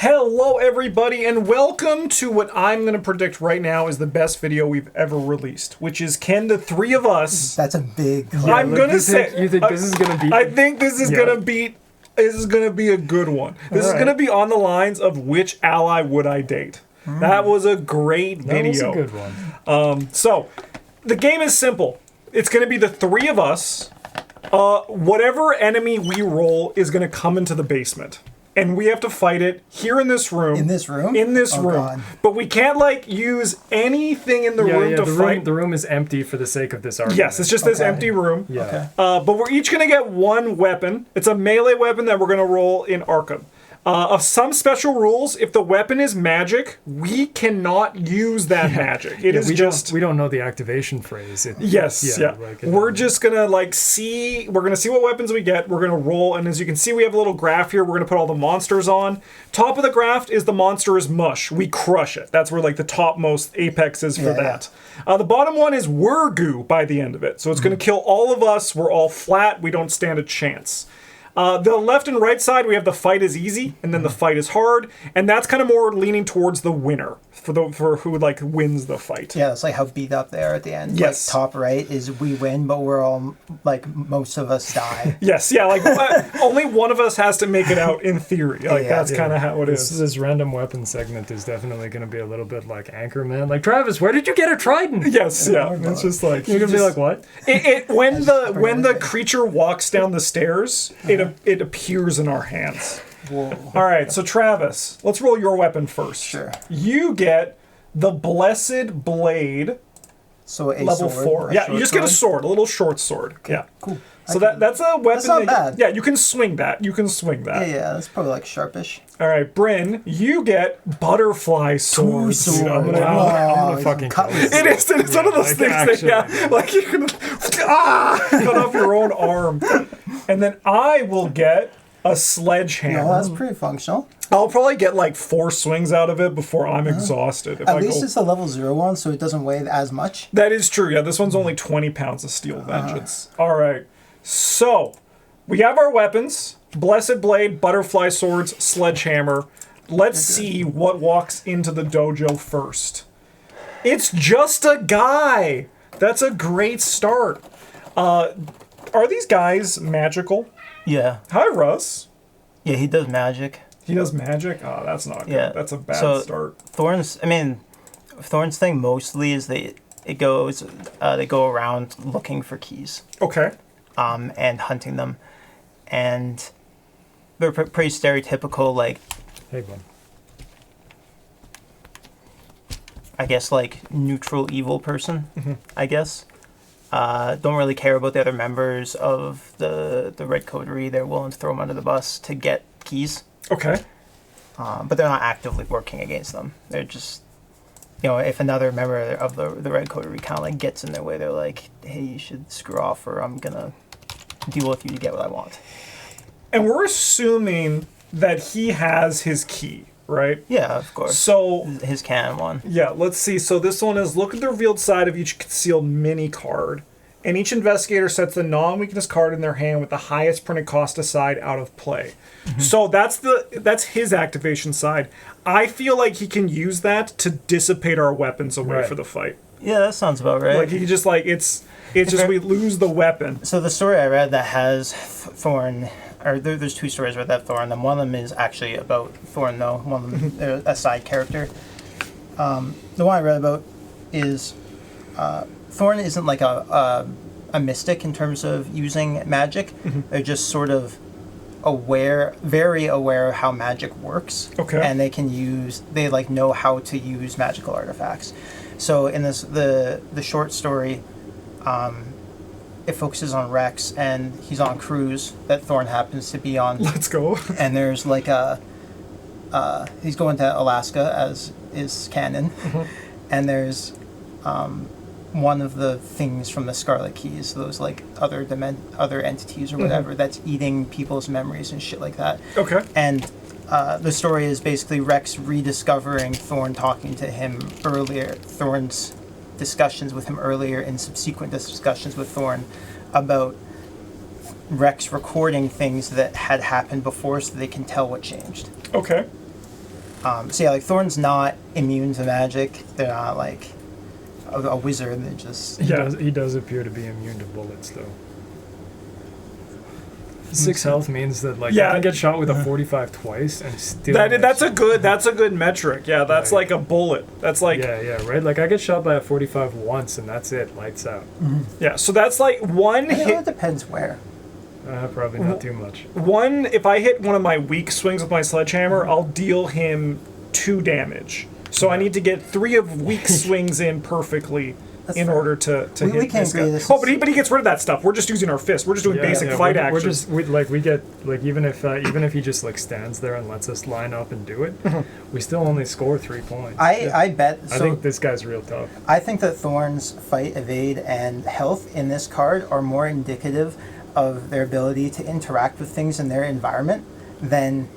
Hello everybody and welcome to what I'm going to predict right now is the best video we've ever released, which is can the three of us... That's a big claim. I'm going to say... You think this is going to be... I think this is going to be... This is going to be a good one. This is going to be on the lines of which ally would I date. That was a great video. That was a good one. So, the game is simple. It's going to be the three of us. Whatever enemy we roll is going to come into the basement. And we have to fight it here in this room. In this room? In this room. God. But we can't, like, use anything in the room to fight. The room is empty for the sake of this argument. Yes, it's just this empty room. Yeah. Okay. But we're each going to get one weapon. It's a melee weapon that we're going to roll in Arkham. Of some special rules, if the weapon is magic, we cannot use that magic. It is we don't know the activation phrase. We're just gonna see what weapons we get. We're gonna roll, and as you can see, we have a little graph here. We're gonna put all the monsters on. Top of the graph is the monster is mush. We crush it. That's where like the topmost apex is for that. The bottom one is Wurgu by the end of it. So it's gonna kill all of us. We're all flat. We don't stand a chance. The left and right side, we have the fight is easy, and then the fight is hard, and that's kind of more leaning towards the winner for who like wins the fight. Yeah, it's like how beat up they are at the end. Yes. Like, top right is we win, but we're all like most of us die. Yes, yeah, like only one of us has to make it out in theory. Like that's kind of how it is. This random weapon segment is definitely going to be a little bit like Anchorman. Like Travis, where did you get a trident? Yes, yeah. It's just like you're gonna be like what? When the creature walks down the stairs, it appears in our hands. Whoa. All right, so Travis, let's roll your weapon first. Sure. You get the Blessed Blade. So a level sword, 4. Yeah, you just get a sword, a little short sword. Okay, yeah, cool. So that's a weapon. That's not bad. Yeah, you can swing that. You can swing that. Yeah, that's probably like sharpish. All right, Bryn, you get butterfly swords. Two swords. I'm gonna fucking cutlass. It is. It's one of those things that like you can cut off your own arm, and then I will get a sledgehammer. Yeah, that's pretty functional. I'll probably get like 4 swings out of it before I'm exhausted. At least it's a level 0 one, so it doesn't weigh as much. That is true. Yeah, this one's only 20 pounds of steel vengeance. All right. So, we have our weapons. Blessed Blade, Butterfly Swords, Sledgehammer. Let's see what walks into the dojo first. It's just a guy. That's a great start. Are these guys magical? Yeah. Hi, Russ. Yeah, he does magic. He does magic? Oh, that's not good. Yeah. That's a bad start. Thorne's thing mostly is they go around looking for keys. Okay. And hunting them. And they're pretty stereotypical, like... Hey, bud. I guess, like, neutral evil person, I guess. Don't really care about the other members of the Red Coterie. They're willing to throw them under the bus to get keys. Okay. But they're not actively working against them. They're just, if another member of the Red Coterie kind of like gets in their way, they're like, hey, you should screw off or I'm going to deal with you to get what I want. And we're assuming that he has his key, right? Yeah, of course. So his canon one. Yeah, let's see. So this one is look at the revealed side of each concealed mini card. And each investigator sets the non-weakness card in their hand with the highest printed cost aside out of play. So that's his activation side. I feel like he can use that to dissipate our weapons away for the fight. Yeah, that sounds about right. Like he just like it's just we lose the weapon. So the story I read that has Thorne, or there's 2 stories about that Thorne, and one of them is actually about Thorne though. One of them they're a side character. The one I read about is Thorne isn't like a mystic in terms of using magic. They're just sort of very aware of how magic works. Okay. And they like know how to use magical artifacts. So in the short story, it focuses on Rex, and he's on a cruise that Thorne happens to be on. Let's go. And there's like he's going to Alaska, as is canon, and there's one of the things from the Scarlet Keys, those like other entities or whatever, that's eating people's memories and shit like that. Okay. And the story is basically Rex rediscovering Thorne talking to him earlier, Thorne's discussions with him earlier and subsequent discussions with Thorne about Rex recording things that had happened before so they can tell what changed. Okay. So yeah, like Thorne's not immune to magic. They're not like a wizard. They just He does appear to be immune to bullets, though. 6 health means that I can get shot with a 45 twice and still. That's a good metric. Yeah, that's like a bullet. That's like right. Like I get shot by a 45 once and that's it, lights out. Yeah, so that's like one hit. It depends where. Probably not too much. If I hit one of my weak swings with my sledgehammer, I'll deal him 2 damage. So I need to get 3 of weak swings in perfectly in order to hit we can't this agree guy. this But he gets rid of that stuff. We're just using our fist. We're just doing basic fight actions. We get even if he just stands there and lets us line up and do it, we still only score 3 points. I bet. I think this guy's real tough. I think that Thorne's fight, evade, and health in this card are more indicative of their ability to interact with things in their environment than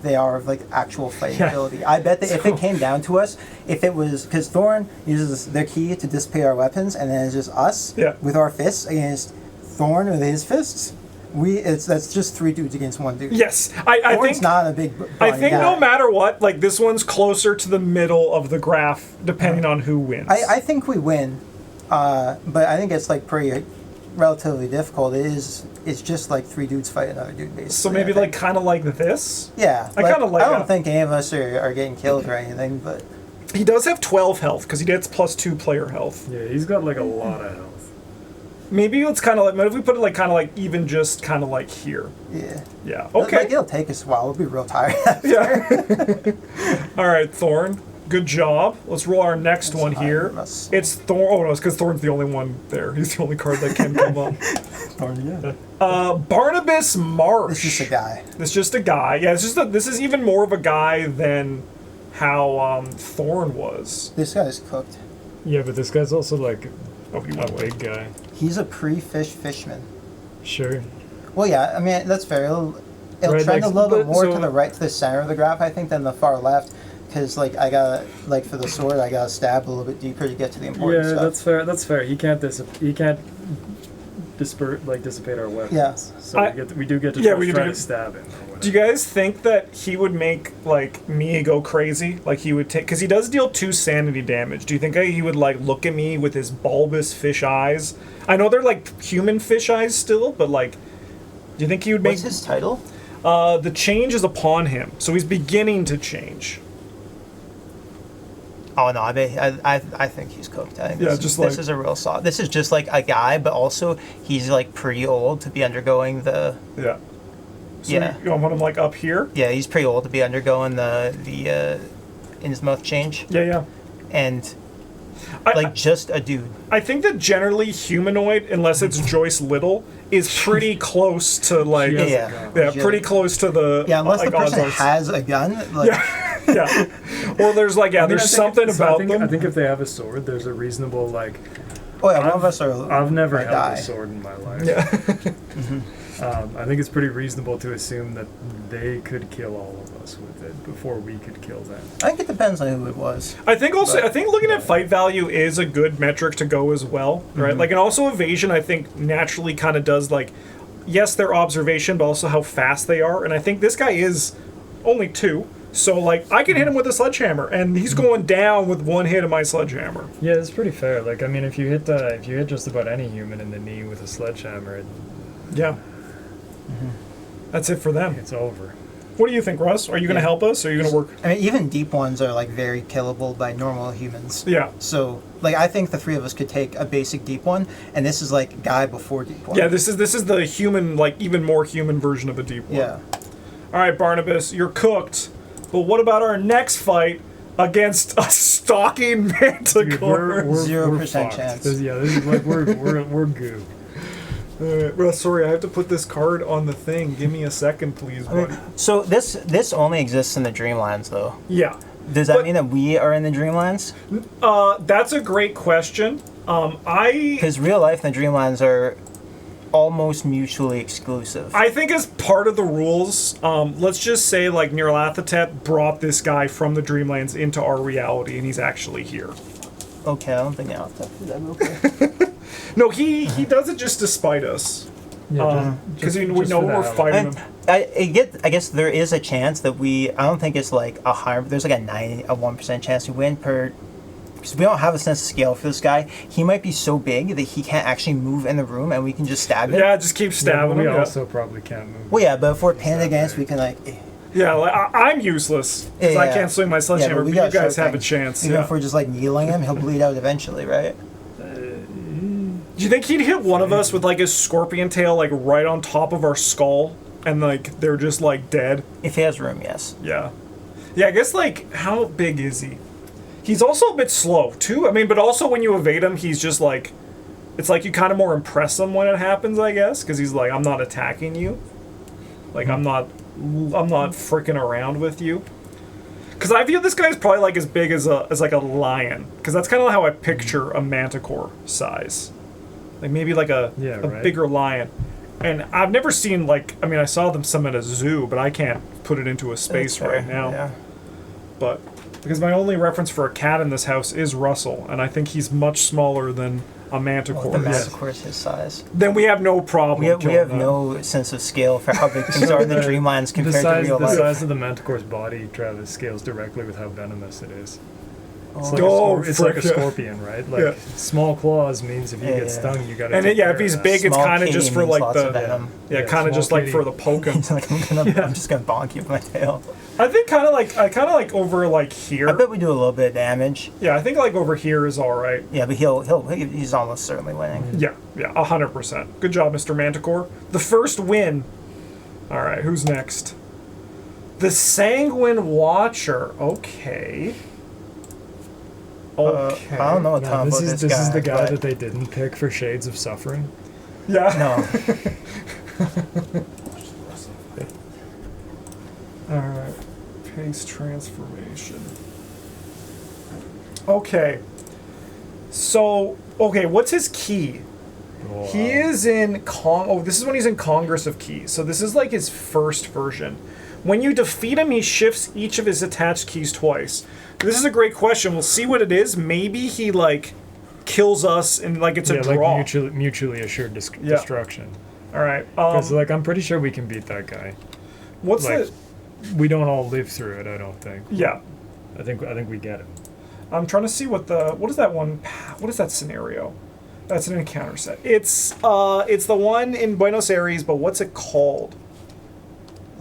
they are of actual fighting ability. I bet that if it came down to us, if it was because Thorne uses their key to dissipate our weapons, and then it's just us with our fists against Thorne with his fists. That's just 3 dudes against 1 dude. Yes, I Thorne's think not a big. I think no matter what, this one's closer to the middle of the graph, depending on who wins. I think we win, but I think it's pretty relatively difficult. It's just 3 dudes fight another dude, basically. So maybe kind of like this. Yeah, I kind of like. I don't think any of us are getting killed or anything, but he does have 12 health because he gets +2 player health. Yeah, he's got a lot of health. Maybe it's kind of maybe if we put it even just kind of here. Yeah. Yeah. Okay. It'll take us a while. We'll be real tired. Yeah. All right, Thorne. Good job. Let's roll our next one here. It's Thorne. Oh no, it's because Thorne's the only one there. He's the only card that can come up. Thorne, Barnabas Marsh. It's just a guy. It's just a guy. Yeah, this is even more of a guy than how Thorne was. This guy's cooked. Yeah, but this guy's also a big guy. He's a pre-fish fishman. Sure. Well, yeah. I mean, that's fair. It'll trend a little bit more to the right, to the center of the graph, I think, than the far left. Because I gotta for the sword, I gotta stab a little bit deeper to get to the important stuff. Yeah, that's fair. That's fair. He can't dissipate our weapons. Yeah. So we do get to try to stab him. Do you guys think that he would make me go crazy? He would take, because he does deal 2 sanity damage. Do you think he would look at me with his bulbous fish eyes? I know they're human fish eyes still, but do you think he would make? What's his title? The change is upon him, so he's beginning to change. Oh no, I think he's cooked. I think this is a real solid. This is just a guy, but also he's pretty old to be undergoing the. Yeah. So you want him up here? Yeah, he's pretty old to be undergoing the Innsmouth change. Yeah. And just a dude. I think that generally humanoid, unless it's Joyce Little, is pretty close to pretty close to the unless the person has a gun. Yeah. Or there's there's something about them. I think if they have a sword, there's a reasonable Oh yeah, one of us are. I've never held a sword in my life. Yeah. I think it's pretty reasonable to assume that they could kill all of us with it before we could kill them. I think it depends on who it was. I think looking at fight value is a good metric to go as well, right? And also evasion, I think naturally kind of does yes, their observation, but also how fast they are. And I think this guy is only 2. So, I can hit him with a sledgehammer, and he's going down with 1 hit of my sledgehammer. Yeah, it's pretty fair. I mean, if you hit just about any human in the knee with a sledgehammer, that's it for them. It's over. What do you think, Russ? Are you going to help us, or are you going to work? I mean, even deep ones are very killable by normal humans. Yeah. So, I think the 3 of us could take a basic deep one, and this is guy before deep one. Yeah, this is the human, even more human version of a deep one. Yeah. All right, Barnabas, you're cooked. But what about our next fight against a stalking manticore? Dude, we're 0% chance. This is we're goo. Russ, sorry, I have to put this card on the thing. Give me a second, please, buddy. So this only exists in the Dreamlands, though. Yeah. Does that mean that we are in the Dreamlands? That's a great question. Because real life and the Dreamlands are almost mutually exclusive. I think as part of the rules, let's just say Nyarlathotep brought this guy from the Dreamlands into our reality, and he's actually here. Okay, I don't think Nyarlathotep did that. Okay. No, he does it just to spite us. Yeah, because we know we're fighting him. I guess there is a chance that I don't think it's like a high. There's like a 1% chance to win per. Because we don't have a sense of scale for this guy. He might be so big that he can't actually move in the room, and we can just stab him. Yeah, just keep stabbing we him. also probably can't move. Well, yeah, but if we're pinned against, we can like. Yeah, like, I'm useless because I can't swing my sledgehammer. but But you guys have a chance. Even if we're just like needling him, he'll bleed out eventually, right? Do you think he'd hit one of us with like his scorpion tail like right on top of our skull, and like they're just like dead? If he has room, yes. Yeah. Yeah, I guess like how big is he? He's also a bit slow too. I mean, but also when you evade him, he's just like, it's like you kind of more impress him when it happens, I guess, because he's like, I'm not attacking you. Like I'm not freaking around with you. Because I feel this guy's probably like as big as like a lion. Because that's kind of how I picture a manticore size. Like maybe like a bigger lion. And I've never seen like, I mean, I saw some at a zoo, but I can't put it into a space right now. Yeah. But because my only reference for a cat in this house is Russell, and I think he's much smaller than a manticore. The manticore is his size. Then we have no problem. We have no sense of scale for how big things are in the dreamlands compared to real life. The size of the manticore's body, Travis, scales directly with how venomous it is. It's like a scorpion, right? Like small claws means if you get stung, you gotta. And if he's big, it's kind of just for like the kind of just like kitty. for the poking. Like, I'm just gonna bonk you with my tail. I think kind of like over like here. I bet we do a little bit of damage. Yeah, I think like over here is all right. Yeah, but he's almost certainly winning. Yeah, 100%. Good job, Mr. Manticore. The first win. All right, who's next? The Sanguine Watcher. Okay. Okay. I don't know a ton about this guy. This is the guy that they didn't pick for Shades of Suffering. Yeah. No. Alright. Pace transformation. Okay. So, what's his key? Wow. He is in this is when he's in Congress of Keys. So this is like his first version. When you defeat him, he shifts each of his attached keys twice. This is a great question. We'll see what it is. Maybe he like kills us and like it's a draw. Like mutually assured destruction. All right. Because like I'm pretty sure we can beat that guy. What's like, we don't all live through it. I don't think. Yeah. I think we get it. I'm trying to see what is that scenario? That's an encounter set. It's the one in Buenos Aires, but what's it called?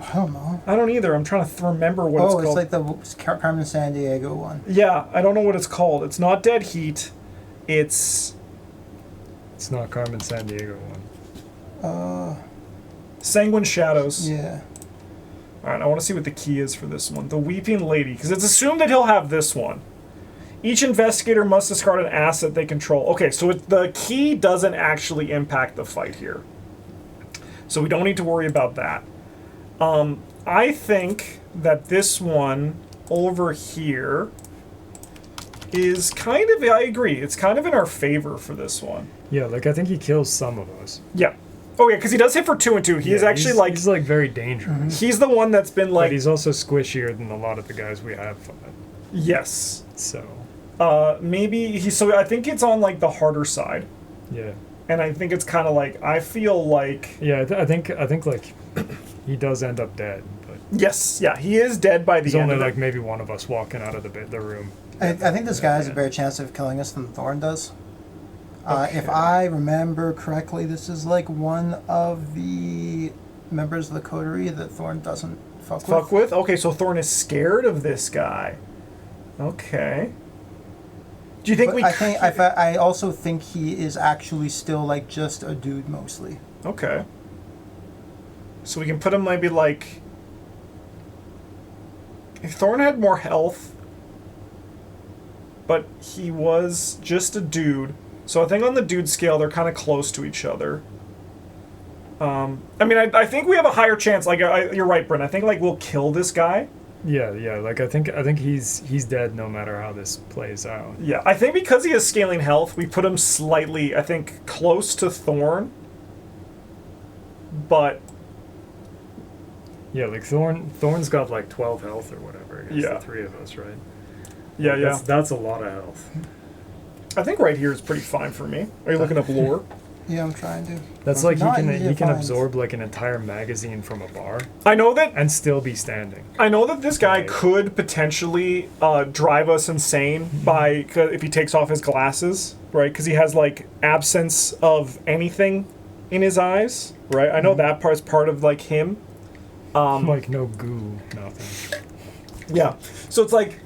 I don't know. I don't either. I'm trying to remember what it's called. Oh, it's like the Carmen Sandiego one. Yeah, I don't know what it's called. It's not Dead Heat. It's not Carmen Sandiego one. Sanguine Shadows. Yeah. All right, I want to see what the key is for this one. The Weeping Lady, because it's assumed that he'll have this one. Each investigator must discard an asset they control. Okay, so the key doesn't actually impact the fight here. So we don't need to worry about that. I think that this one over here is kind of, I agree, it's kind of in our favor for this one. Yeah, like I think he kills some of us. Yeah. Oh yeah, because he does hit for 2 and 2. He is actually he's like very dangerous. He's the one that's been like. But he's also squishier than a lot of the guys we have fought. Yes. So. Maybe so I think it's on like the harder side. Yeah. And I think it's kind of like I feel like. Yeah, I think like he does end up dead. But yes. Yeah, he is dead by the end. There's only like maybe one of us walking out of the room. I think this guy has a better chance of killing us than Thorne does. If I remember correctly, this is like one of the members of the coterie that Thorne doesn't fuck with. Okay, so Thorne is scared of this guy. Okay. Do you think I also think he is actually still like just a dude mostly. Okay. So we can put him maybe like. If Thorne had more health, but he was just a dude. So I think on the dude scale, they're kind of close to each other. I mean, I think we have a higher chance. Like, you're right, Brent. I think like we'll kill this guy. Yeah. Like I think he's dead no matter how this plays out. Yeah, I think because he has scaling health, we put him slightly, I think, close to Thorne. But. Yeah, like Thorne's got like 12 health or whatever against the three of us, right? Yeah, like, that's a lot of health. I think right here is pretty fine for me. Are you looking up lore? Yeah, I'm trying to. That's But like not he easy can to find. absorb like an entire magazine from a bar I know that and still be standing. this guy Right. could potentially drive us insane by if he takes off his glasses, right? Because he has like absence of anything in his eyes, right? I know that part's part of like him. Like no goo, nothing. Yeah. So it's like,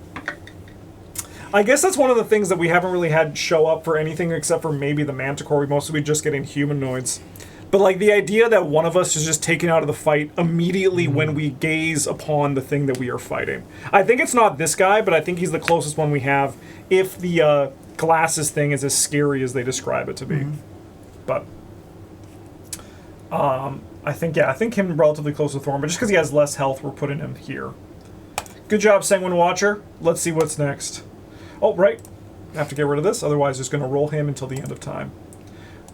I guess that's one of the things that we haven't really had show up for anything except for maybe the Manticore. We mostly just get in humanoids. But like the idea that one of us is just taken out of the fight immediately when we gaze upon the thing that we are fighting. I think it's not this guy, but I think he's the closest one we have if the glasses thing is as scary as they describe it to be. But I think him relatively close to Thorne, but just because he has less health, we're putting him here. Good job, Sanguine Watcher. Let's see what's next. Oh, right. I have to get rid of this, otherwise just going to roll him until the end of time.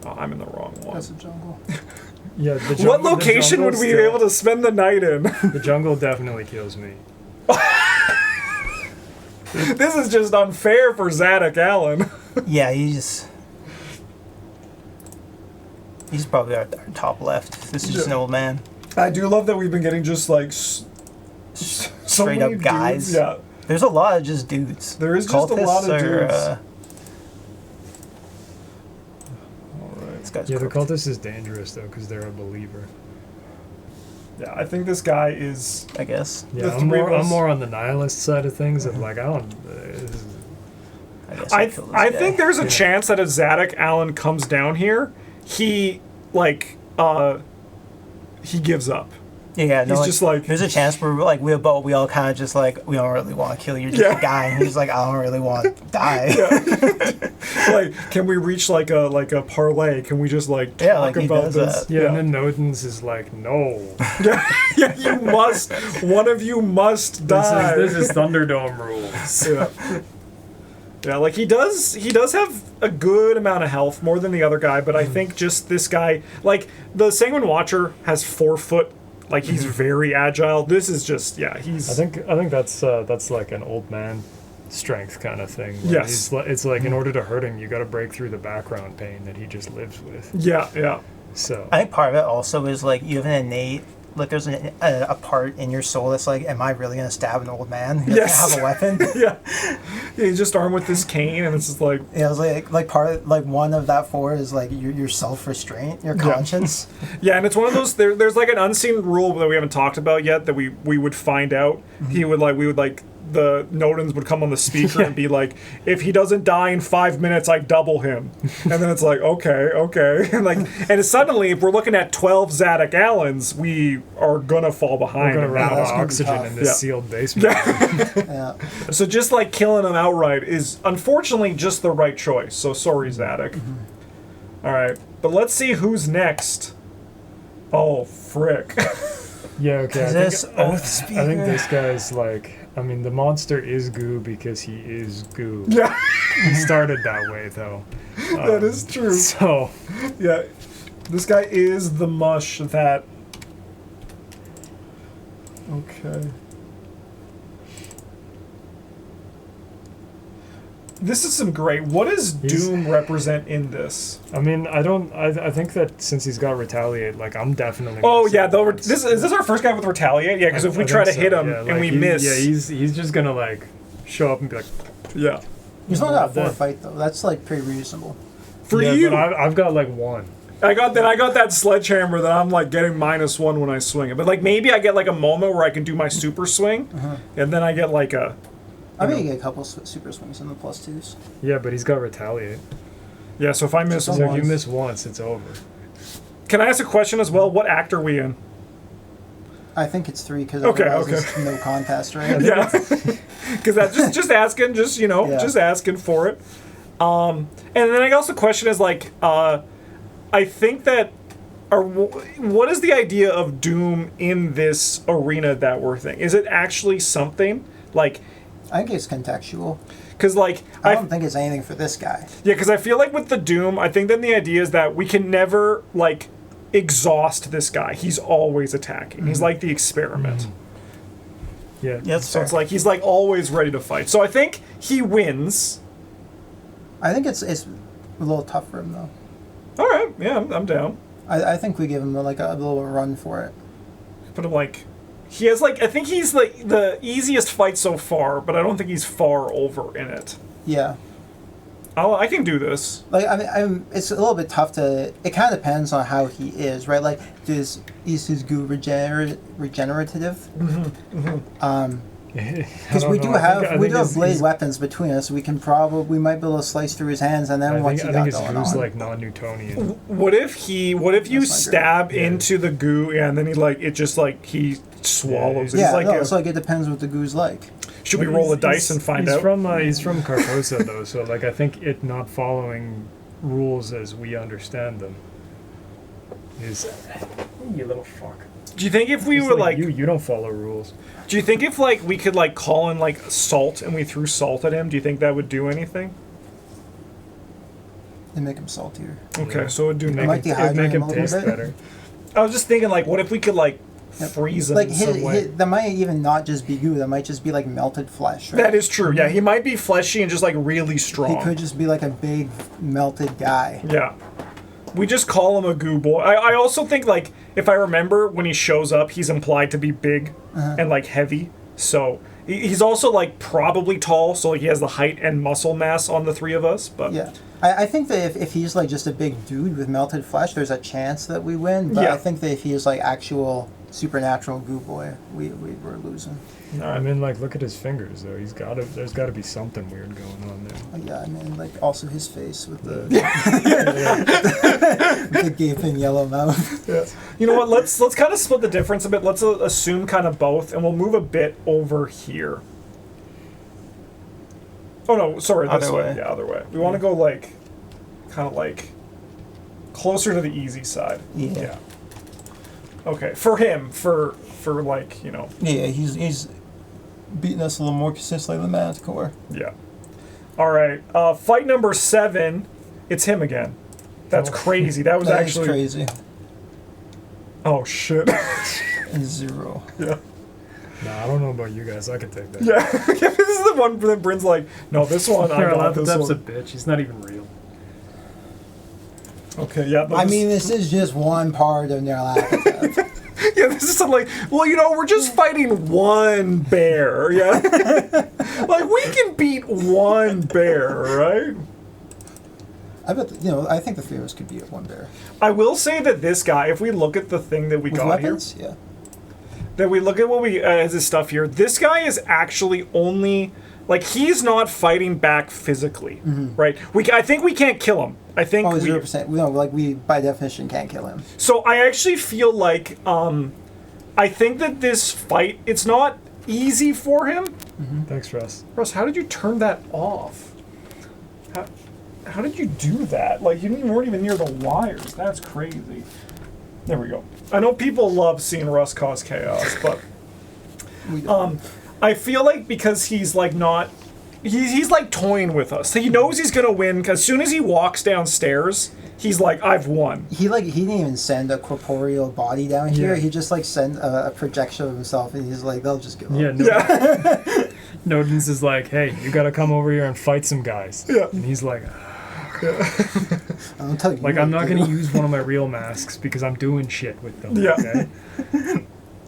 Oh, I'm in the wrong one. That's a jungle. Yeah. What location would we be able to spend the night in? The jungle definitely kills me. This is just unfair for Zadok Allen. Yeah, he's probably our top left. This is just an old man. I do love that we've been getting just like Straight up guys. Dudes. Yeah. There's a lot of just dudes. There is just a lot of dudes. This guy's Yeah, the cooked. cultist is dangerous though because they're a believer. Yeah, I think this guy is. I guess. Yeah, The I'm three of more, us- I'm more on the nihilist side of things. Of like, I don't. I guess I I'll kill this I guy. think there's a chance that if Zadok Allen comes down here, he he gives up. Yeah, no, He's just like- there's a chance where like we all kind of just like we don't really want to kill you, just Yeah. a guy, and he's like I don't really want to die. Like, can we reach like a parlay? Can we just like talk Yeah, like he about does this? that. Yeah, and then Nodens is like, no. Yeah, you must. One of you must die. This is Thunderdome rules. Yeah. Yeah, like he does have a good amount of health, more than the other guy, but I think just this guy, like the Sanguine Watcher has 4 foot, like he's very agile. This is just, yeah, he's. I think that's like an old man strength kind of thing. where Yes. it's like in order to hurt him, you got to break through the background pain that he just lives with. Yeah. So I think part of it also is like you have an innate like there's a part in your soul that's like, am I really gonna stab an old man who doesn't Yes. have a weapon? Yeah, he's just armed with this cane, and it's just like. Yeah, it was like part of, like one of that 4 is like your self restraint, your conscience. Yeah, and it's one of those. There's like an unseen rule that we haven't talked about yet that we would find out. We would like the Nodens would come on the speaker and be like, if he doesn't die in 5 minutes, I double him. And then it's like, okay, and like, and suddenly if we're looking at 12 Zadok Allens, we are gonna fall behind. we're gonna run out that's of gonna be oxygen tough. in this Yeah. sealed basement. Yeah. So just like killing him outright is unfortunately just the right choice. So sorry, Zadok. All right, but let's see who's next. Oh, frick. Yeah, okay. Is this Oathspeaker? I think this guy's like. I mean, the monster is goo because he is goo. Yeah, He started that way though. that is true. So Yeah, this guy is the mush that. Okay. This is some great. What does Doom represent in this? I mean, I think that since he's got retaliate, like I'm definitely. Oh missing yeah, once. is this our first guy with retaliate? Yeah, because if we I try to think hit so, him yeah, and like we he- miss, Yeah, he's just gonna like show up and be like, yeah. He's not that that- 4 fight though. That's like pretty reasonable. For yeah, you, but I've got like 1. I got that sledgehammer that I'm like getting -1 when I swing it. But like maybe I get like a moment where I can do my super swing, and then I get like a. I mean, you get a couple super swings in the +2s. Yeah, but he's got retaliate. Yeah, so if I miss Just So if one, you miss once, it's over. can I ask a question as well? What act are we in? I think it's 3 because Okay, it's no contest, right? Yeah, because that just asking, just Yeah. just asking for it. And then I guess the question is like, I think that, what is the idea of Doom in this arena that we're thinking? Is it actually something like? I think it's contextual. Because like I don't think it's anything for this guy. yeah, because I feel like with the Doom, I think then the idea is that we can never like exhaust this guy. He's always attacking. He's like the experiment. Yeah. Yeah, that's So fair. it's like he's like always ready to fight. So I think he wins. I think it's a little tough for him though. All right, Yeah, I'm down. I think we give him like a little run for it. Put him like, he has like, I think he's like the easiest fight so far, but I don't think he's far over in it. Yeah. I can do this. Like it's a little bit tough to. It kind of depends on how he is, right? Like, is his goo regenerative? Because we do have blade weapons between us. We might be able to slice through his hands, and then I think his goo's like non-Newtonian. What if you stab into the goo and then he swallows it? Yeah, like it's like it depends what the goo's like. Should we roll a dice and find out? He's from Carcosa though, so like I think it not following rules as we understand them is you little fuck. Do you think if we were like you don't follow rules? Do you think if like we could like call in like salt and we threw salt at him, do you think that would do anything? And make him saltier. Okay, Yeah. so it'd make him taste better. I was just thinking like, what if we could like freeze him in some way? That might even not just be goo. That might just be like melted flesh. Right? That is true. Yeah, he might be fleshy and just like really strong. He could just be like a big melted guy. Yeah. We just call him a goo boy. I also think, like, if I remember, when he shows up, he's implied to be big and, like, heavy. So, he's also, like, probably tall, so like, he has the height and muscle mass on the three of us. But yeah. I think that if he's, like, just a big dude with melted flesh, there's a chance that we win. But I think that if he's, like, actual supernatural goo boy, we're losing. Right. I mean, like, look at his fingers, though. There's got to be something weird going on there. Yeah, I mean, like, also his face with the the gaping yellow mouth. Yeah. You know what? Let's kind of split the difference a bit. Let's assume kind of both, and we'll move a bit over here. Oh no, sorry, this way. Yeah, other way. We want to go like, kind of like, closer to the easy side. Yeah. Okay, for him, for like, you know. Yeah, he's beating us a little more consistently than Manticore. Yeah. All right. Fight number 7. It's him again. That's crazy. That was actually crazy. Oh shit. And 0. Yeah. Nah, I don't know about you guys. I can take that. Yeah. This is the one that Bryn's like, no, this one I got this Nyarlathotep's one. a bitch. He's not even real. Okay. Yeah. I mean, this is just one part of Nyarlathotep. Yeah, this is like, well, you know, we're just fighting one bear, yeah? Like, we can beat one bear, right? I bet, I think the three of us could beat one bear. I will say that this guy, if we look at the thing that we With got weapons? here, Yeah. that we look at what we, as his stuff here, this guy is actually only, like, he's not fighting back physically, right? I think we can't kill him. I think 0%. No, like, we, by definition, can't kill him. So I actually feel like, I think that this fight, it's not easy for him. Thanks, Russ. Russ, how did you turn that off? How did you do that? Like, you weren't even near the wires. That's crazy. There we go. I know people love seeing Russ cause chaos, but I feel like because he's like not, he's like toying with us. He knows he's gonna win because as soon as he walks downstairs, he's like, I've won. He didn't even send a corporeal body down here. Yeah. He just like sent a projection of himself, and he's like, they'll just give up. Yeah. Nodens is like, hey, you got to come over here and fight some guys. Yeah. And he's like, I'll tell you. like, I'm not going to use one of my real masks because I'm doing shit with them. Yeah. Okay?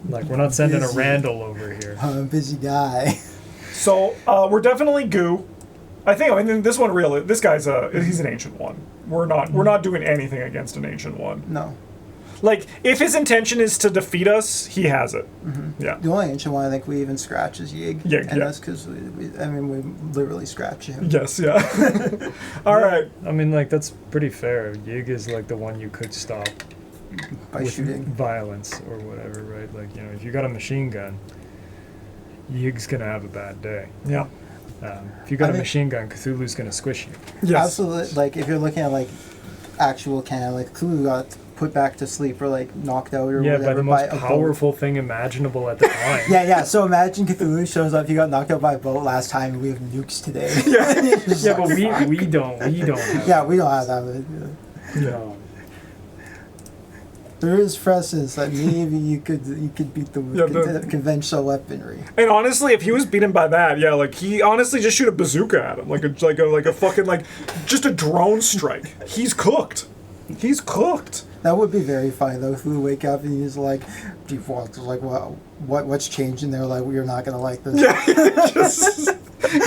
Like, we're not sending a Busy. Randall over here. I'm a busy guy. So we're definitely goo. I mean, this one really. This guy's he's an ancient one. We're not doing anything against an ancient one. No. Like, if his intention is to defeat us, he has it. Yeah. The only ancient one I think we even scratch is Yig. Yig, and yeah. that's because we literally scratch him. Yes. Yeah. All right. I mean, like, that's pretty fair. Yig is, like, the one you could stop By with shooting. violence or whatever, right? Like, if you got a machine gun, Yig's going to have a bad day. Yeah. If you got a machine gun, Cthulhu's going to squish you. Yes. Absolutely. Like, if you're looking at, like, actual canon, like, Cthulhu got put back to sleep or, like, knocked out or Yeah, whatever. by the most a boat. powerful thing imaginable at the time. Yeah. So imagine Cthulhu shows up. He got knocked out by a boat last time, and we have nukes today. Yeah, but we don't. Have Yeah, we don't have that. No. There is precedence that maybe you could beat the conventional weaponry. And honestly, if he was beaten by that, yeah, like he honestly just shoot a bazooka at him, like a fucking like just a drone strike. He's cooked. He's cooked. That would be very funny though. If we wake up and he's like, what's changed? And they're like, you're not gonna like this. Yeah.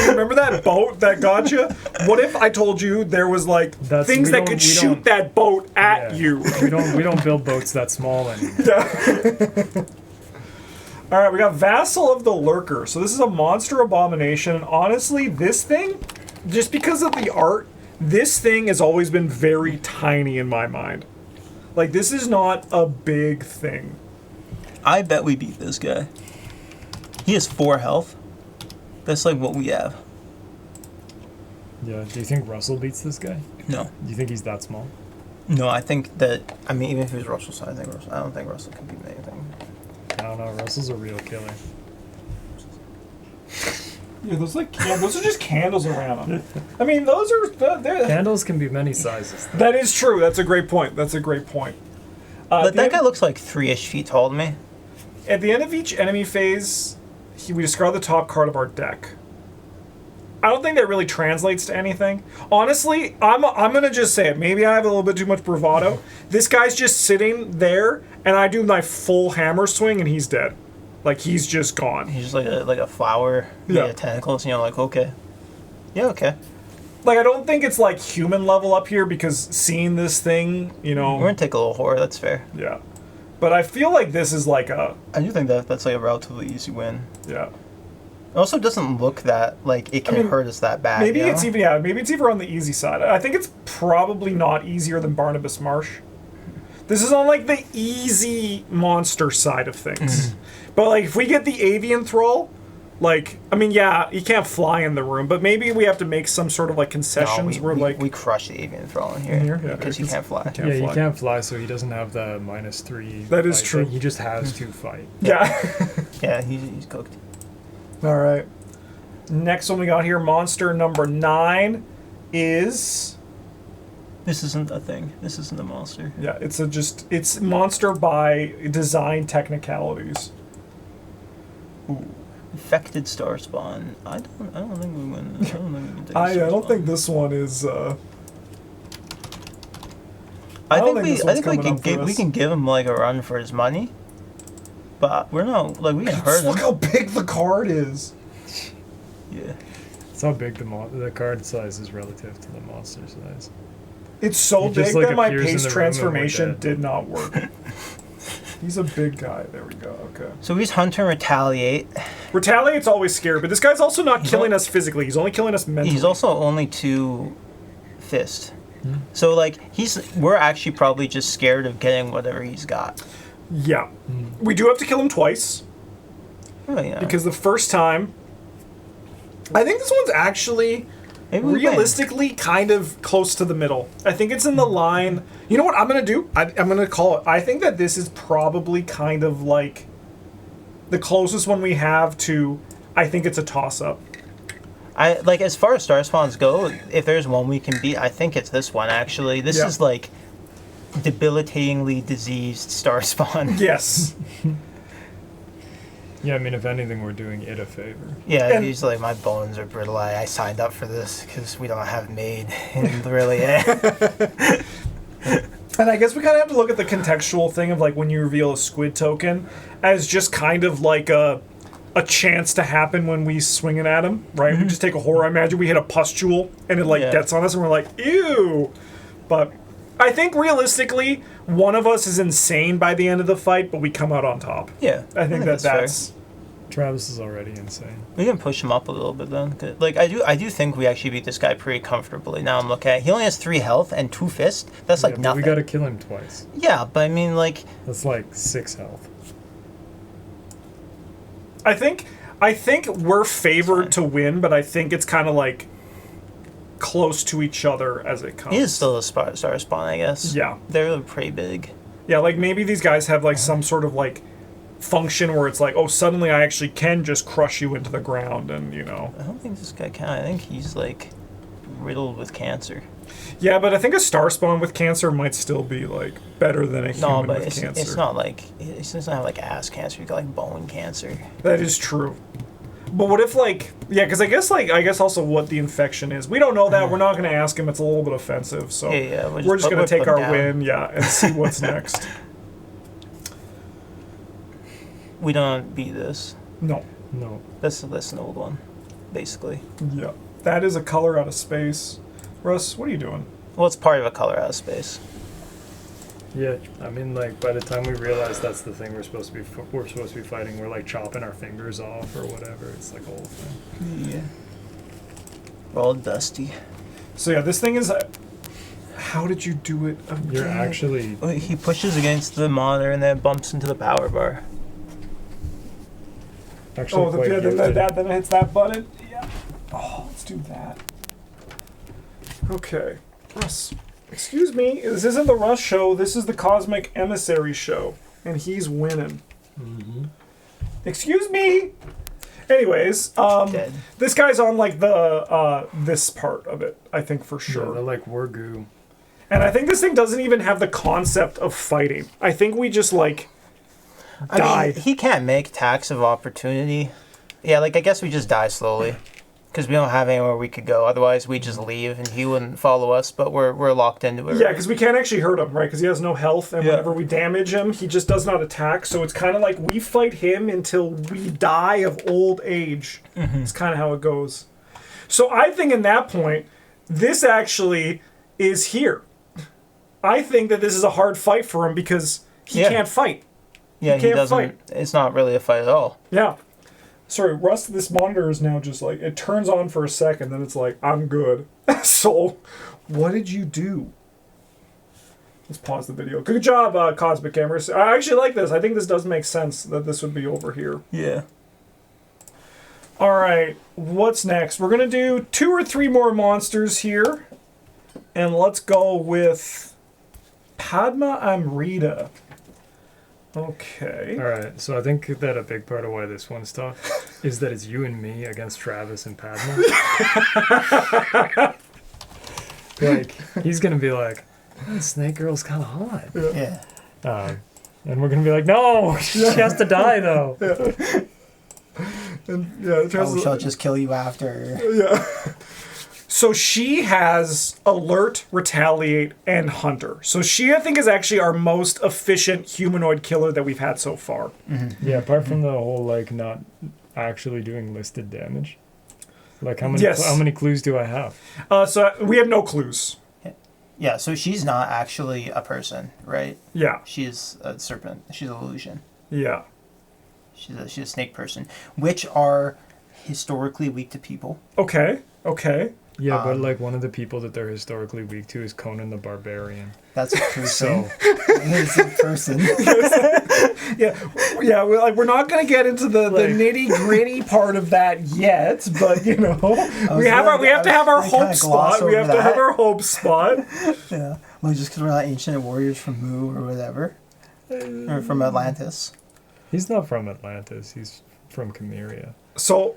Remember that boat that got you? What if I told you there was like things that could shoot that boat at you? We don't build boats that small anymore. Yeah. All right, we got Vassal of the Lurker. So this is a monster abomination. And honestly, this thing, just because of the art, this thing has always been very tiny in my mind. Like, this is not a big thing. I bet we beat this guy. He has 4 health. That's like what we have. Yeah, do you think Russell beats this guy? No. Do you think he's that small? No, I think that, I mean, even if he was Russell's size, I don't think Russell can beat anything. I don't know, Russell's a real killer. Yeah, those are just candles around them. I mean, those are... Candles can be many sizes, though. That is true. That's a great point. But that guy looks like 3-ish feet tall to me. At the end of each enemy phase, we discard the top card of our deck. I don't think that really translates to anything. Honestly, I'm gonna just say it. Maybe I have a little bit too much bravado. This guy's just sitting there, and I do my full hammer swing, and he's dead. Like, he's just gone. He's just like a flower made of tentacles, and you're like, okay. Yeah, okay. Like, I don't think it's like human level up here, because seeing this thing, you know... We're gonna take a little horror, that's fair. Yeah. But I feel like this is like a... I do think that's like a relatively easy win. Yeah. It also doesn't look that, like, it can hurt us that bad. Maybe it's even on the easy side. I think it's probably not easier than Barnabas Marsh. This is on, like, the easy monster side of things. But, like, if we get the avian thrall, like, I mean, yeah, he can't fly in the room, but maybe we have to make some sort of, like, concessions where, like... We crush the avian thrall in here yeah, because he can't fly. He can't fly, so he doesn't have the -3. That is true. He just has to fight. Yeah. Yeah, he's cooked. All right. Next one we got here, monster number 9 is... This isn't a thing. This isn't a monster. Yeah, it's monster by design technicalities. Ooh. Infected star spawn. I don't think we win. I don't think we can take I don't think this one is... I think we can give him like a run for his money. But we're not, like, we can hurt him. Look how big the card is. Yeah. It's how big the card size is relative to the monster size. It's so big like, that my appears in pace the room transformation did not work. He's a big guy. There we go. Okay. So he's Hunter and Retaliate. Retaliate's always scary, but this guy's also not killing us physically. He's only killing us mentally. He's also only 2 fist. So, like, we're actually probably just scared of getting whatever he's got. Yeah. We do have to kill him twice. Oh, yeah. Because the first time... I think this one's actually realistically kind of close to the middle. I think it's in the line... You know what I'm going to do? I'm going to call it... I think that this is probably kind of like the closest one we have to... I think it's a toss-up. Like, as far as star spawns go, if there's one we can beat, I think it's this one, actually. This is, like... debilitatingly diseased star spawn. Yes. Yeah, I mean, if anything, we're doing it a favor. Yeah, and he's like, my bones are brittle. I signed up for this because we don't have maid. And really, And I guess we kind of have to look at the contextual thing of, like, when you reveal a squid token as just kind of like a chance to happen when we swing it at him, right? We just take a horror. I imagine we hit a pustule and it, like, gets on us and we're like, ew. But... I think realistically, one of us is insane by the end of the fight, but we come out on top. Yeah, I think that's fair. Travis is already insane. We can push him up a little bit then. Like, I do think we actually beat this guy pretty comfortably. Now I'm looking at it. He only has 3 health and 2 fists. That's like nothing. We gotta kill him twice. Yeah, but I mean, like... That's like 6 health. I think we're favored to win, but I think it's kind of like close to each other as it comes. He is still a star spawn, I guess. Yeah. They're pretty big. Yeah, like maybe these guys have like some sort of like function where it's like, oh, suddenly I actually can just crush you into the ground and, you know. I don't think this guy can. I think he's like riddled with cancer. Yeah, but I think a star spawn with cancer might still be like better than a human with cancer. It's not like, it doesn't have like ass cancer. You got like bone cancer. That is true. But what if because I guess also what the infection is. We don't know that. We're not going to ask him. It's a little bit offensive. So we're just going to take our win, and see what's next. We don't beat this. No. That's an old one, basically. Yeah. That is a color out of space. Russ, what are you doing? Well, it's part of a color out of space. Yeah, I mean, by the time we realize that's the thing we're supposed to be fighting, we're chopping our fingers off or whatever. It's a whole thing. Yeah. We're all dusty. So yeah, this thing is. How did you do it again? You're actually. He pushes against the monitor and then bumps into the power bar. Actually, then it hits that button. Yeah. Oh, let's do that. Okay, Russ. Excuse me, this isn't the Russ show, this is the Cosmic Emissary show. And he's winning. Mm-hmm. Excuse me! Anyways, this guy's on this part of it, I think for sure. Yeah, they're Wargoo. And I think this thing doesn't even have the concept of fighting. I think we just die. I mean, he can't make attacks of opportunity. Yeah, I guess we just die slowly. Because we don't have anywhere we could go. Otherwise, we just leave and he wouldn't follow us, but we're locked into it. Yeah, because we can't actually hurt him, right? Because he has no health, and whenever we damage him, he just does not attack. So it's kind of like we fight him until we die of old age. Mm-hmm. It's kind of how it goes. So I think in that point, this actually is here. I think that this is a hard fight for him because he can't fight. Yeah, he doesn't. Fight. It's not really a fight at all. Yeah. Sorry, Russ, this monitor is now just it turns on for a second, then it's I'm good. So, what did you do? Let's pause the video. Good job, Cosmic Cameras. I actually like this. I think this does make sense that this would be over here. Yeah. All right, what's next? We're going to do 2 or 3 more monsters here. And let's go with Padma Amrita. Okay. All right, so I think that a big part of why this one's tough is that it's you and me against Travis and Padma. He's going to be like, Snake Girl's kind of hot. Yeah. And we're going to be like, no, she has to die, though. And, she'll just kill you after. Yeah. So she has Alert, Retaliate, and Hunter. So she, I think, is actually our most efficient humanoid killer that we've had so far. Mm-hmm. Yeah, apart from the whole, not actually doing listed damage. How many clues do I have? So we have no clues. Yeah, so she's not actually a person, right? Yeah. She's a serpent. She's an illusion. Yeah. She's a snake person, which are historically weak to people. Okay. Yeah, but one of the people that they're historically weak to is Conan the Barbarian. That's a person. It's a person. yeah. We're not gonna get into the nitty gritty part of that yet, but we have to have our hope spot. We have to have our hope spot. Yeah, well, just because we're not ancient warriors from Mu or whatever, or from Atlantis. He's not from Atlantis. He's from Chimeria. So.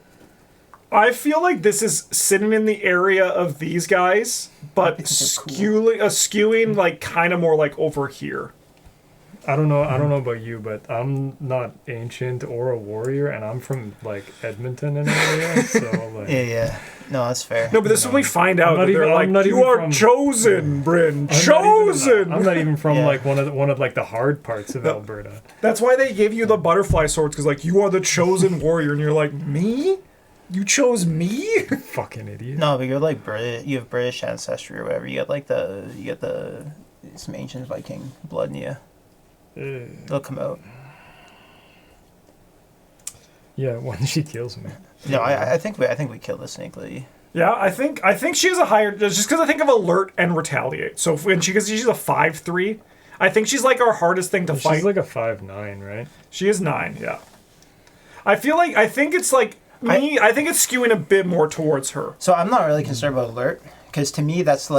I feel like this is sitting in the area of these guys, but skewing kind of more over here. I don't know about you, but I'm not ancient or a warrior, and I'm from Edmonton in area, so yeah. No, that's fair. No, but this is when we find out that they're you are chosen, Bryn. Chosen! I'm not even from one of the hard parts of Alberta. That's why they gave you the butterfly swords, because you are the chosen warrior, and you're like, me? You chose me? Fucking idiot. No, but you're British. You have British ancestry or whatever. You get some ancient Viking blood in you. It'll come out. Yeah, when she kills me. No, I think we kill the snake lady. Yeah, I think she has a higher, just because I think of Alert and Retaliate. So because she's a 5'3", I think she's our hardest thing to fight. She's a 5'9", right? She is 9. Yeah. I think it's I think it's skewing a bit more towards her. So I'm not really concerned about Alert, because to me that's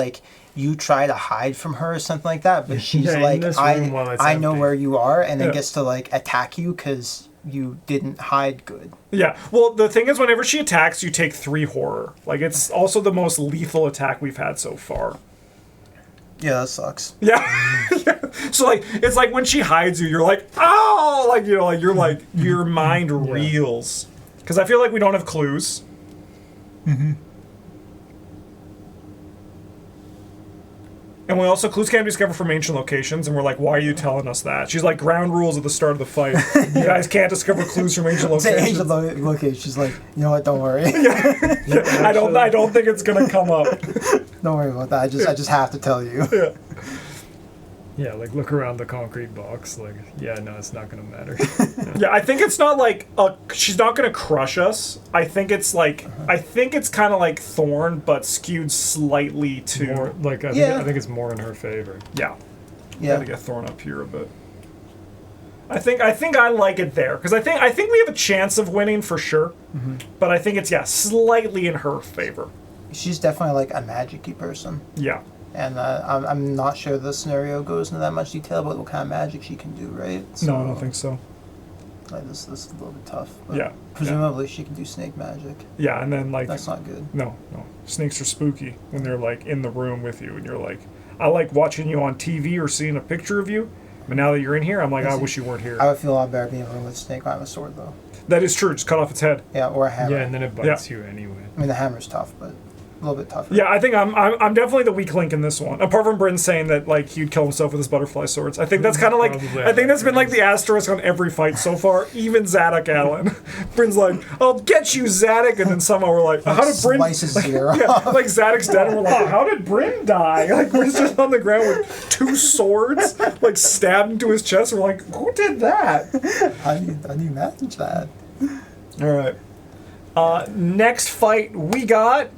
you try to hide from her or something like that, but she's I know where you are, and then gets to attack you because you didn't hide good. Yeah. Well, the thing is, whenever she attacks, you take 3 horror. It's also the most lethal attack we've had so far. Yeah, that sucks. Yeah. So it's when she hides you, you're oh, your mind reels. Because I feel like we don't have clues. Mm-hmm. And we also, clues can't be discovered from ancient locations, and we're like, why are you telling us that? She's like, ground rules at the start of the fight. You guys can't discover clues from ancient Say locations. ancient location. She's like, you know what? Don't worry. I don't think it's gonna come up. Don't worry about that. I just have to tell you. Yeah. Yeah, like look around the concrete box. Like, yeah, no, it's not gonna matter. Yeah, I think it's not like she's not gonna crush us. I think it's like I think it's kind of like Thorne, but skewed slightly to More, like I think it's more in her favor. yeah. Yeah. Gotta get Thorne up here a bit. I think I like it there because I think we have a chance of winning for sure, but I think it's slightly in her favor. She's definitely like a magic-y person. Yeah. And I'm not sure the scenario goes into that much detail about what kind of magic she can do, right? No, I don't think so. Like this is a little bit tough. But Yeah. presumably she can do snake magic. Yeah, and then like That's not good. no, snakes are spooky when they're like in the room with you, and you're like, I like watching you on TV or seeing a picture of you, but now that you're in here, I'm like, I wish you weren't here. I would feel a lot better being in a room with a snake on a sword, though. That is true. Just cut off its head. Yeah, or a hammer. Yeah, and then it bites you anyway. I mean, the hammer's tough, but a little bit tougher. Yeah, I think I'm definitely the weak link in this one. Apart from Bryn saying that like he'd kill himself with his butterfly swords. I think that's kind of like Probably I think that's been like the asterisk on every fight so far. Even Zadok Allen. Bryn's like, I'll get you, Zadok, and then somehow we're like, how did Bryn? Slices his ear Yeah, off. like Zadok's dead, and we're like, how did Bryn die? Like we're just on the ground with 2 swords, like stabbed into his chest. We're like, who did that? How do you manage that? All right. Next fight we got.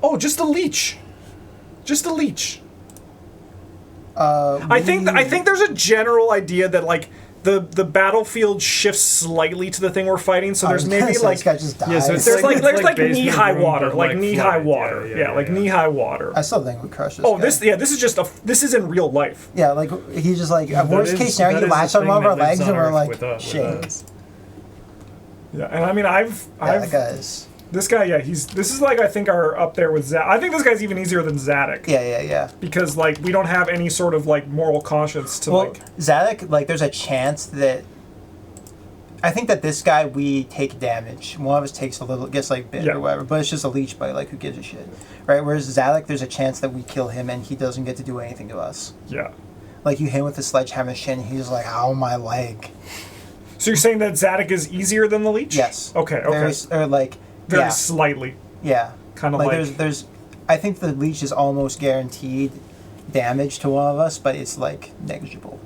Oh, just a leech. Just a leech. I think there's a general idea that like the battlefield shifts slightly to the thing we're fighting. So there's maybe like this guy just dies. Yeah, so it's there's like basement knee high room, water, but, like knee high flat. water. Yeah, like knee high water. I still think we crush this. Oh, guy. this is just this is in real life. Yeah, like he just like That worst is- case scenario, that he is latches the on thing one of our that lives legs and on we're Earth like, with us. shit. Yeah, and I mean That guy's. this guy, this is like I think are up there with Zadok. I think this guy's even easier than Zadok. Yeah. Because like we don't have any sort of like moral conscience to Well, like. Zadok, like, there's a chance that. I think that this guy, we take damage. One of us takes a little, gets like bit Yeah. or whatever, but it's just a leech bite, like, who gives a shit? Right? Whereas Zadok, there's a chance that we kill him and he doesn't get to do anything to us. Yeah. Like, you hit him with a sledgehammer shin, he's like, ow, my leg. So you're saying that Zadok is easier than the Leech? Yes. Okay. Or like, Very yeah. slightly. Yeah. Kind of Like, like. there's, I think the leech is almost guaranteed damage to one of us, but it's like negligible.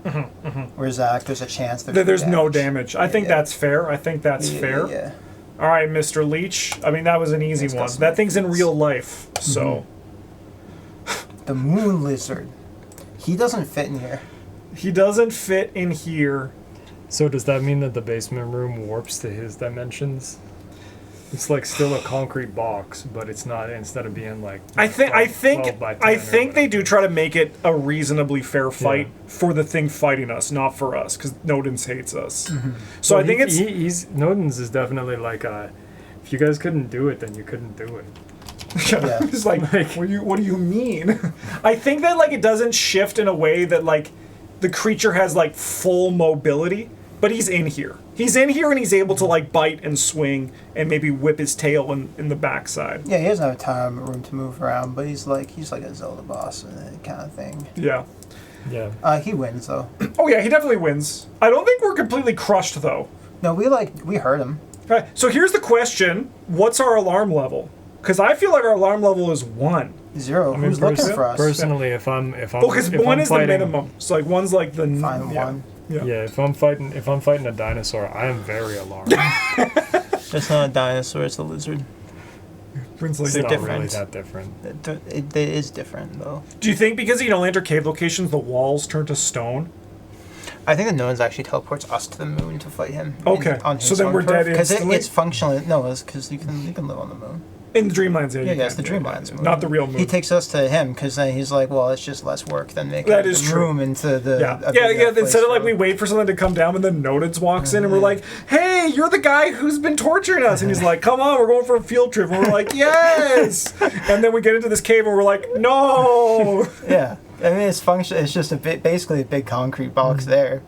Whereas Zadok, there's a chance There's no damage. I think that's fair. I think that's fair. Yeah. All right, Mr. Leech. I mean, that was an easy It's got one. some That thing's in benefits. real life, so The moon lizard. He doesn't fit in here. he doesn't fit in here. So does that mean that the basement room warps to his dimensions? It's like still a concrete box, but it's not. Instead of being like I think 12 by 10 or they do whatever. try to make it a reasonably fair fight for the thing fighting us, not for us, because Nodens hates us. So Well, I think he's Nodens is definitely like if you guys couldn't do it, then you couldn't do it. Yeah. It's like, what do you mean? I think that like it doesn't shift in a way that like the creature has like full mobility, but he's in here. He's in here and he's able to like bite and swing and maybe whip his tail in the backside. Yeah, he doesn't have a ton of room to move around, but he's like a Zelda boss and that kind of thing. Yeah. Yeah. He wins though. Oh yeah, he definitely wins. I don't think we're completely crushed though. No, we hurt him. All right, so here's the question: what's our alarm level? Because I feel like our alarm level is 1. 0. mean, Who's looking for us? Personally, if I'm Well, because if 1 I'm is the fighting, minimum. So like 1's like the Fine, yeah. 1. Yeah. Yeah, if I'm fighting a dinosaur, I am very alarmed. It's not a dinosaur, it's a lizard. Prince It's League. not different. really that different. It is different though. Do you think because you can only enter cave locations, the walls turn to stone? I think the Noans actually teleports us to the moon to fight him. Okay, so then we're dead Because instantly? it's functional. No, it's because you can live on the moon. In the Dreamlands, yeah. Yeah, you yes, the can, Dreamlands moon. Not the real moon. He takes us to him because then he's like, well, it's just less work than making That is the true. room into the yeah. Instead of like we wait for something to come down, and then Nodens walks in, and we're like, "Hey, you're the guy who's been torturing us," and he's like, "Come on, we're going for a field trip," and we're like, "Yes!" And then we get into this cave, and we're like, "No!" Yeah, I mean it's function. It's just basically a big concrete box there.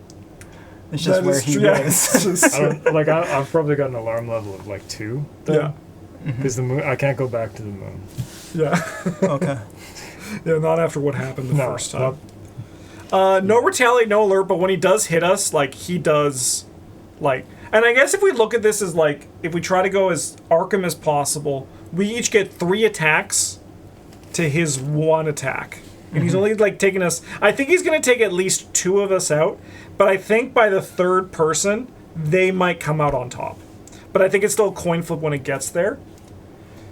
It's just where he is. I don't, like I've probably got an alarm level of like 2. Yeah. Because the moon, I can't go back to the moon. Yeah. Okay. Yeah, not after what happened the first time. No retaliate, no alert, but when he does hit us, like, he does, like... And I guess if we look at this as, like, if we try to go as Arkham as possible, we each get 3 attacks to his 1 attack. And he's only, like, taking us... I think he's going to take at least 2 of us out, but I think by the 3rd person, they might come out on top. But I think it's still a coin flip when it gets there.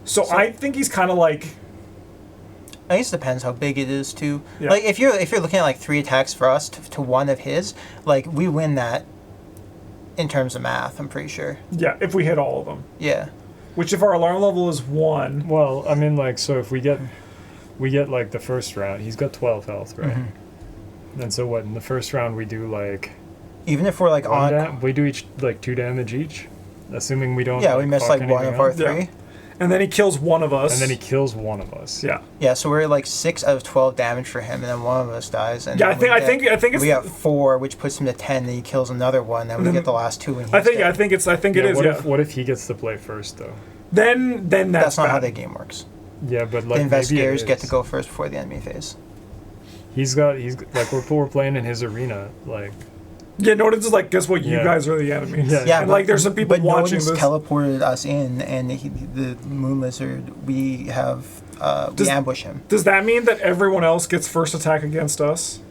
So I think he's kind of, like... I guess it depends how big it is too. Yeah. Like if you're looking at like 3 attacks for us to 1 of his, like we win that in terms of math. I'm pretty sure. Yeah, if we hit all of them. Yeah. Which if our alarm level is 1. Well, I mean, like, so if we get like the first round, he's got 12 health, right? And so what? In the first round, we do like. Even if we're like on. We do each like 2 damage each, assuming we don't. Yeah, we miss like 1 of our 3. Yeah. And then he kills 1 of us. And then he kills 1 of us. Yeah. Yeah, so we're like 6 out of 12 damage for him, and then 1 of us dies. And Yeah, I think it's. We got 4, which puts him to 10. Then he kills another one. Then we get the last 2. And I think it is. What if he gets to play first though? Then that's not bad. how the game works. Yeah, but like The investigators maybe it get to go first before the enemy phase. He's like we're playing in his arena, like. Yeah, Nodens is like, guess what? You guys are the enemies. Yeah, and like, there's some people watching Nodens this. teleported us in, and the Moon Lizard. We have we ambush him. Does that mean that everyone else gets first attack against us?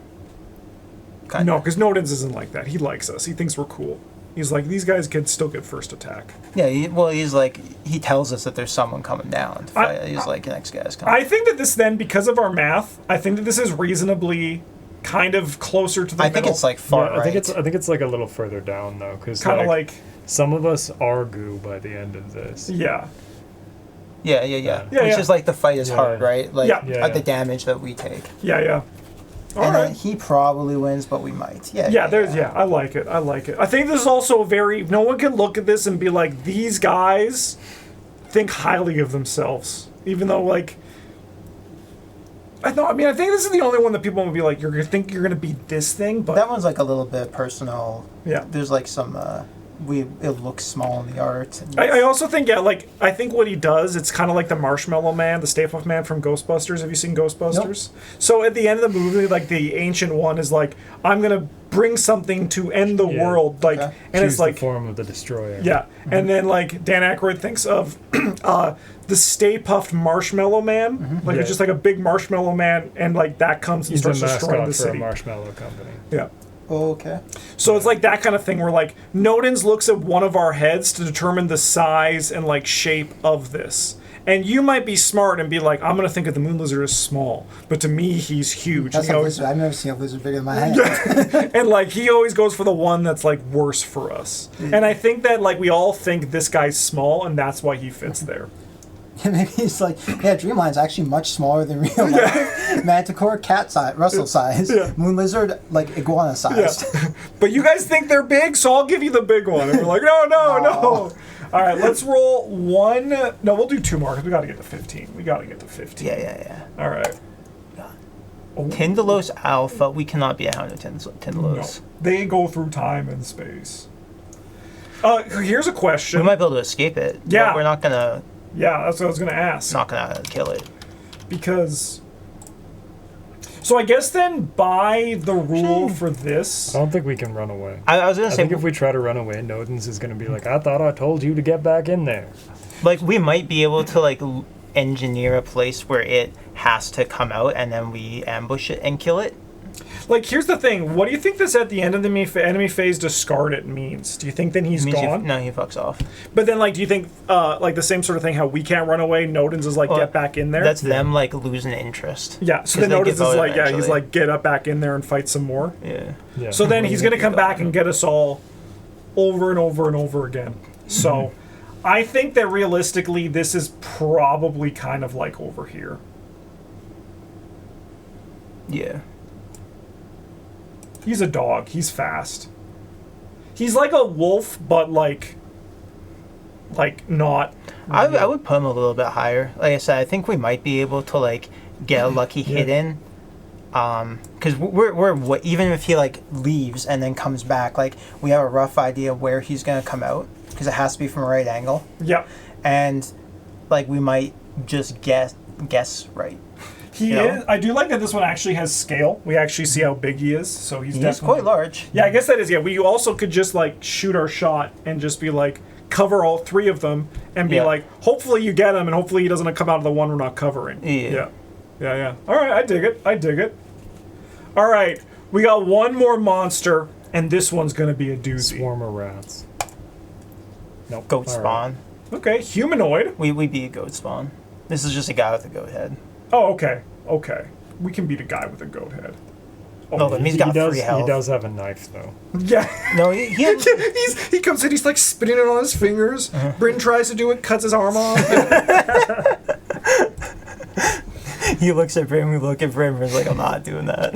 Kinda. No, because Nodens isn't like that. He likes us. He thinks we're cool. He's like, these guys can still get first attack. Yeah, he's like, he tells us that there's someone coming down. He's like, the next guy's coming. I think that this then, because of our math, I think that this is reasonably kind of closer to the I think middle. it's like far right. I think it's like a little further down though, because kind of like some of us are goo by the end of this. Yeah. Yeah. Which is like the fight is hard, right? Like the damage that we take. Yeah. All and right. then he probably wins, but we might. Yeah. I like it. I think this is also no one can look at this and be like, these guys think highly of themselves, even though like. I think this is the only one that people will be like, you're gonna think you're gonna beat this thing, but that one's like a little bit personal. Yeah. There's like some it looks small in the art. I also think I think what he does, it's kind of like the Marshmallow Man, the Stay Puft Man from Ghostbusters. Have you seen Ghostbusters? Nope. So at the end of the movie, like the Ancient One is like, I'm gonna bring something to end the world, like, and Choose it's like the form of the destroyer. Yeah, and then like Dan Aykroyd thinks of the Stay Puft Marshmallow Man, like it's just like a big marshmallow man, and like that comes and starts destroying the city. For a marshmallow company. Yeah. Oh, okay. So it's like that kind of thing where like Nodens looks at one of our heads to determine the size and like shape of this. And you might be smart and be like, I'm gonna think of the Moon Lizard as small, but to me he's huge. That's a lizard. I've never seen a lizard bigger than my head. And like he always goes for the one that's like worse for us. And I think that like we all think this guy's small, and that's why he fits there. And maybe he's like, Dreamline's actually much smaller than real life. Manticore, cat size, Russell size. Yeah. Moon Lizard, like iguana sized. Yeah. But you guys think they're big, so I'll give you the big one. And we're like, no. All right, let's roll 1. No, we'll do 2 more because we got to get to 15. Yeah. All right. Tindalos Alpha. We cannot be a hound of Tindalos. No. They go through time and space. Here's a question. We might be able to escape it. Yeah. But we're not gonna. Yeah, that's what I was gonna ask. Not gonna kill it. Because. So I guess then by the rule for this. I don't think we can run away. I was gonna say. I think if we try to run away, Nodens is gonna be like, I thought I told you to get back in there. Like we might be able to like engineer a place where it has to come out, and then we ambush it and kill it. Like, here's the thing. What do you think this at the end of the enemy phase discard it means? Do you think then he's gone? No, he fucks off. But then, like, do you think, like, the same sort of thing, how we can't run away, Nodens is like, get back in there? That's them, like, losing interest. Yeah, so then Nodens is like, he's like, get up back in there and fight some more. Yeah. So then he's going to come back and get us all over and over and over again. So I think that realistically, this is probably kind of like over here. Yeah. He's a dog. He's fast. He's like a wolf, but like not. I would put him a little bit higher. Like I said, I think we might be able to like get a lucky hit in. Because even if he like leaves and then comes back, like we have a rough idea of where he's gonna come out because it has to be from a right angle. Yep. And like we might just guess right. He is. I do like that this one actually has scale. We actually see how big he is, so he's definitely quite large. Yeah, I guess that is. Yeah, we also could just like shoot our shot and just be like cover all three of them and be like, hopefully you get him, and hopefully he doesn't come out of the one we're not covering. Yeah. All right, I dig it. All right, we got one more monster, and this one's gonna be a doozy. Swarm of rats. Nope. Goat spawn. Right. Okay, humanoid. We beat a goat spawn. This is just a guy with a goat head. Oh, okay. We can beat a guy with a goat head. Oh, he's got 3 health. He does have a knife, though. Yeah. No, he comes in, he's like spinning it on his fingers. Bryn tries to do it, cuts his arm off. He looks at Bryn, we look at Bryn, Bryn's like, I'm not doing that.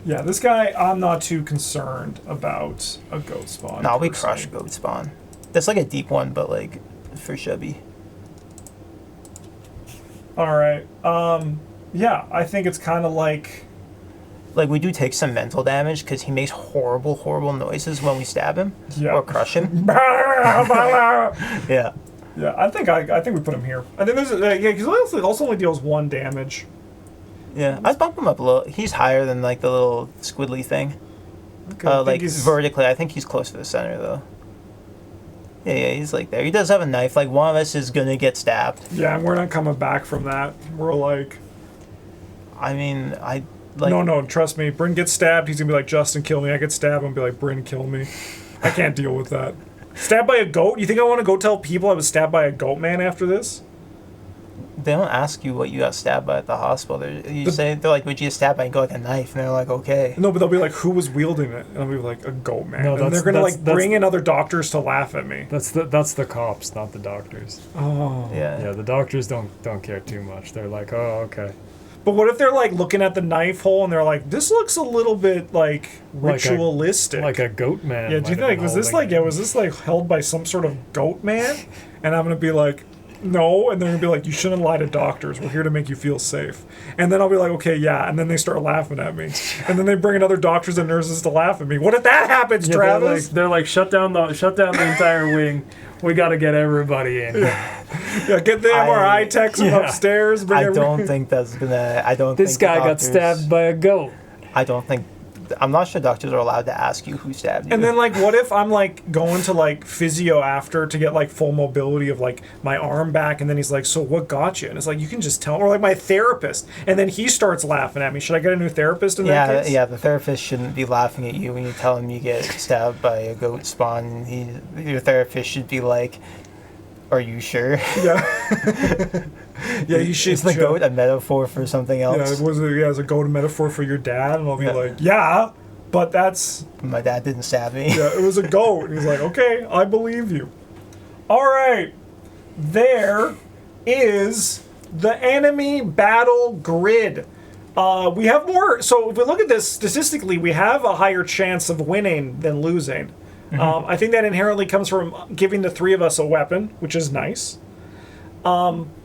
Yeah, this guy, I'm not too concerned about a goat spawn. No, we crush goat spawn. That's like a deep one, but like for Chubby. Alright. Yeah, I think it's kind of like we do take some mental damage because he makes horrible noises when we stab him or crush him. Yeah. Yeah, I think we put him here. I think there's because he also only deals 1 damage. Yeah, I'd bump him up a little. He's higher than like the little squiddly thing. Okay, like vertically, I think he's close to the center though. Yeah, he's like there. He does have a knife. Like one of us is gonna get stabbed. Yeah, and we're not coming back from that. We're like, I mean, I like. No, trust me. Bryn gets stabbed. He's gonna be like, Justin, kill me. I get stabbed and be like, Bryn, kill me. I can't deal with that. Stabbed by a goat? You think I want to go tell people I was stabbed by a goat man after this? They don't ask you what you got stabbed by at the hospital. They're like, would you get stabbed by? And go like a knife, and they're like, okay. No, but they'll be like, who was wielding it? And I'll be like, a goat man. No, and they're gonna like bring in other doctors to laugh at me. That's the cops, not the doctors. Oh. Yeah, the doctors don't care too much. They're like, oh, okay. But what if they're like looking at the knife hole and they're like, this looks a little bit like ritualistic, like a goat man? Yeah, do you think was this like held by some sort of goat man? And I'm gonna be like, no, and they're gonna be like, you shouldn't lie to doctors. We're here to make you feel safe. And then I'll be like, okay, yeah. And then they start laughing at me, and then they bring in other doctors and nurses to laugh at me. What if that happens, Travis? They're like, shut down the entire wing. We got to get everybody in. Yeah, get the MRI techs upstairs. I don't think that's gonna. I don't. This guy got stabbed by a goat. I don't think. I'm not sure doctors are allowed to ask you who stabbed you. And then, like, what if I'm, like, going to, like, physio after to get, like, full mobility of, like, my arm back, and then he's like, so what got you? And it's like, you can just tell. Or, like, my therapist. And then he starts laughing at me. Should I get a new therapist in that case? Yeah, the therapist shouldn't be laughing at you when you tell him you get stabbed by a goat spawn. Your therapist should be like, are you sure? Yeah. Yeah, you should. Is the goat a metaphor for something else? Yeah, is a goat a metaphor for your dad? And I'll be like, yeah, but that's... My dad didn't stab me. Yeah, it was a goat. And he's like, okay, I believe you. All right. There is the enemy battle grid. We have more... So if we look at this statistically, we have a higher chance of winning than losing. Mm-hmm. I think that inherently comes from giving the 3 of us a weapon, which is nice.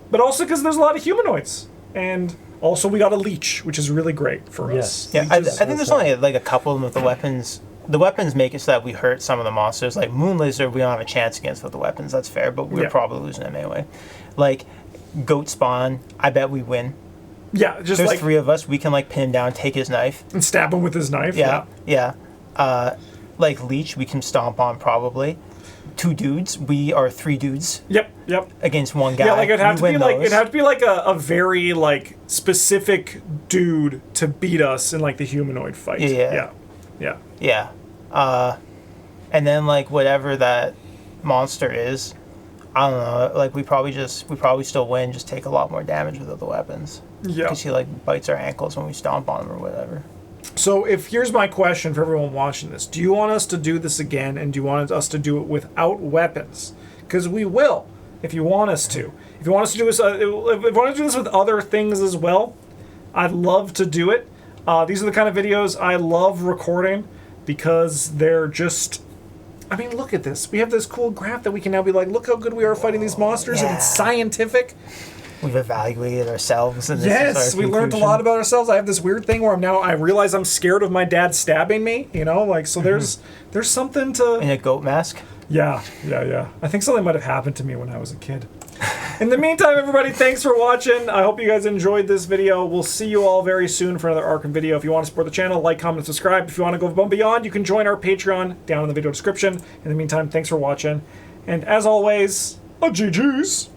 But also because there's a lot of humanoids. And also we got a leech, which is really great for us. Yeah, I think there's only like a couple of them with the weapons. The weapons make it so that we hurt some of the monsters. Like Moon Lizard, we don't have a chance against with the weapons. That's fair, but we're probably losing them anyway. Like Goat Spawn, I bet we win. Yeah, just there's like 3 of us. We can like pin him down, take his knife. And stab him with his knife. Yeah. Like Leech, we can stomp on probably. 2 dudes. We are 3 dudes. Yep. Against 1 guy. Yeah, like it'd have to be like a very like specific dude to beat us in like the humanoid fight. Yeah. And then like whatever that monster is, I don't know. Like we probably still win. Just take a lot more damage with the weapons. Yeah. Because he like bites our ankles when we stomp on him or whatever. So here's my question for everyone watching this. Do you want us to do this again, and do you want us to do it without weapons? Because we will, if you want us to. If you want us to do this, if you want to do this with other things as well, I'd love to do it. These are the kind of videos I love recording because they're just... I mean, look at this. We have this cool graph that we can now be like, look how good we are fighting these monsters, and it's scientific. We've evaluated ourselves, and yes, we learned a lot about ourselves. I have this weird thing where I realize I'm scared of my dad stabbing me. You know, like so. There's something to. In a goat mask. Yeah. I think something might have happened to me when I was a kid. In the meantime, everybody, thanks for watching. I hope you guys enjoyed this video. We'll see you all very soon for another Arkham video. If you want to support the channel, like, comment, and subscribe. If you want to go above and beyond, you can join our Patreon down in the video description. In the meantime, thanks for watching. And as always, GG's.